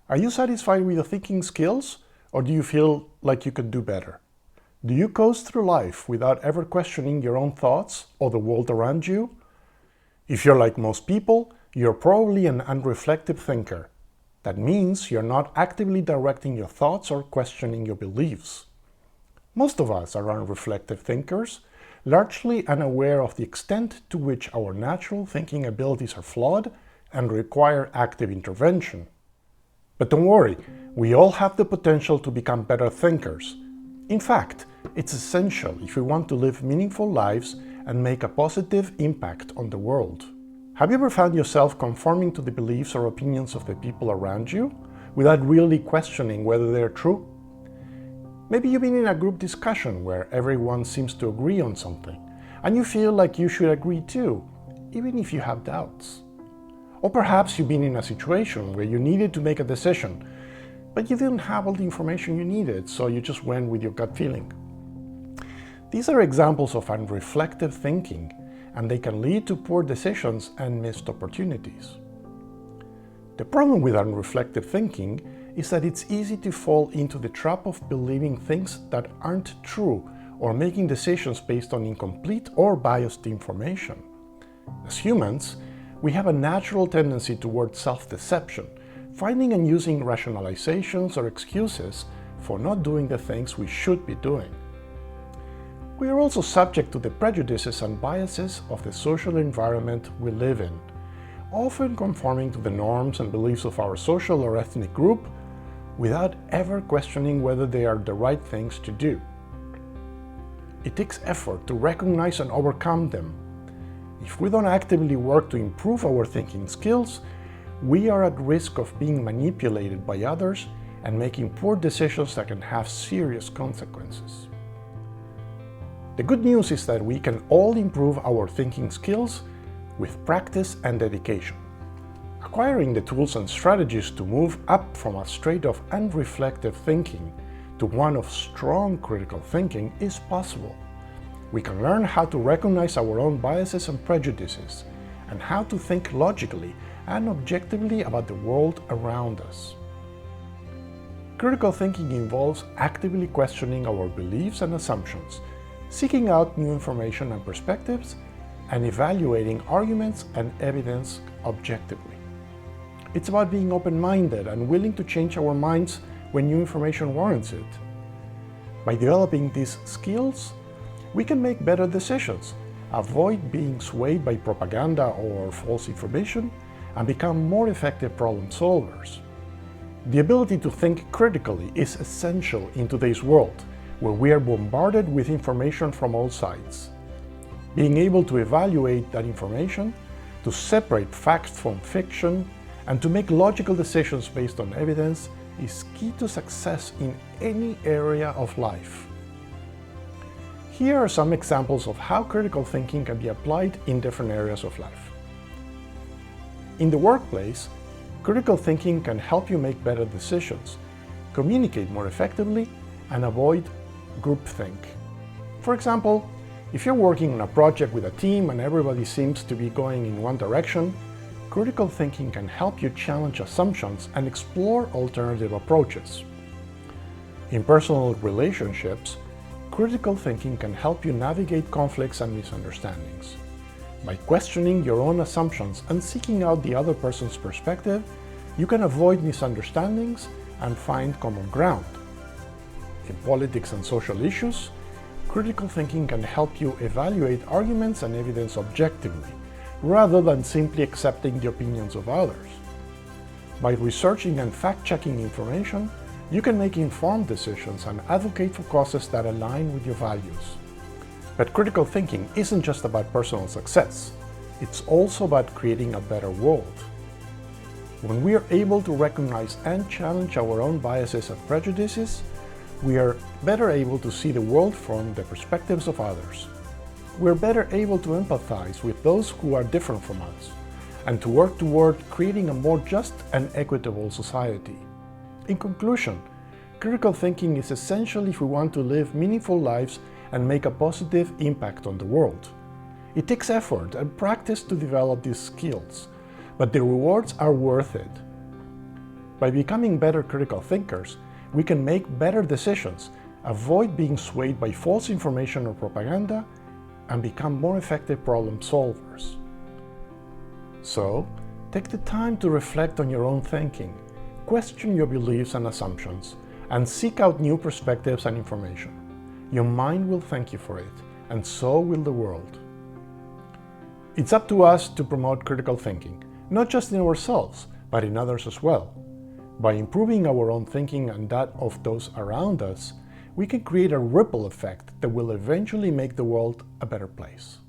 Are you satisfied with your thinking skills, or do you feel like you could do better? Do you coast through life without ever questioning your own thoughts or the world around you? If you're like most people, you're probably an unreflective thinker. That means you're not actively directing your thoughts or questioning your beliefs. Most of us are unreflective thinkers, largely unaware of the extent to which our natural thinking abilities are flawed and require active intervention. But don't worry, we all have the potential to become better thinkers. In fact, it's essential if we want to live meaningful lives and make a positive impact on the world. Have you ever found yourself conforming to the beliefs or opinions of the people around you without really questioning whether they're true? Maybe you've been in a group discussion where everyone seems to agree on something, and you feel like you should agree too, even if you have doubts. Or perhaps you've been in a situation where you needed to make a decision, but you didn't have all the information you needed, so you just went with your gut feeling. These are examples of unreflective thinking, and they can lead to poor decisions and missed opportunities. The problem with unreflective thinking is that it's easy to fall into the trap of believing things that aren't true or making decisions based on incomplete or biased information. As humans, we have a natural tendency towards self-deception, finding and using rationalizations or excuses for not doing the things we should be doing. We are also subject to the prejudices and biases of the social environment we live in, often conforming to the norms and beliefs of our social or ethnic group without ever questioning whether they are the right things to do. It takes effort to recognize and overcome them. If we don't actively work to improve our thinking skills, we are at risk of being manipulated by others and making poor decisions that can have serious consequences. The good news is that we can all improve our thinking skills with practice and dedication. Acquiring the tools and strategies to move up from a state of unreflective thinking to one of strong critical thinking is possible. We can learn how to recognize our own biases and prejudices, and how to think logically and objectively about the world around us. Critical thinking involves actively questioning our beliefs and assumptions, seeking out new information and perspectives, and evaluating arguments and evidence objectively. It's about being open-minded and willing to change our minds when new information warrants it. By developing these skills, we can make better decisions, avoid being swayed by propaganda or false information, and become more effective problem solvers. The ability to think critically is essential in today's world, where we are bombarded with information from all sides. Being able to evaluate that information, to separate facts from fiction, and to make logical decisions based on evidence is key to success in any area of life. Here are some examples of how critical thinking can be applied in different areas of life. In the workplace, critical thinking can help you make better decisions, communicate more effectively, and avoid groupthink. For example, if you're working on a project with a team and everybody seems to be going in one direction, critical thinking can help you challenge assumptions and explore alternative approaches. In personal relationships, critical thinking can help you navigate conflicts and misunderstandings. By questioning your own assumptions and seeking out the other person's perspective, you can avoid misunderstandings and find common ground. In politics and social issues, critical thinking can help you evaluate arguments and evidence objectively, rather than simply accepting the opinions of others. By researching and fact-checking information, you can make informed decisions and advocate for causes that align with your values. But critical thinking isn't just about personal success. It's also about creating a better world. When we are able to recognize and challenge our own biases and prejudices, we are better able to see the world from the perspectives of others. We're better able to empathize with those who are different from us, and to work toward creating a more just and equitable society. In conclusion, critical thinking is essential if we want to live meaningful lives and make a positive impact on the world. It takes effort and practice to develop these skills, but the rewards are worth it. By becoming better critical thinkers, we can make better decisions, avoid being swayed by false information or propaganda, and become more effective problem solvers. So, take the time to reflect on your own thinking, question your beliefs and assumptions, and seek out new perspectives and information. Your mind will thank you for it, and so will the world. It's up to us to promote critical thinking, not just in ourselves, but in others as well. By improving our own thinking and that of those around us, we can create a ripple effect that will eventually make the world a better place.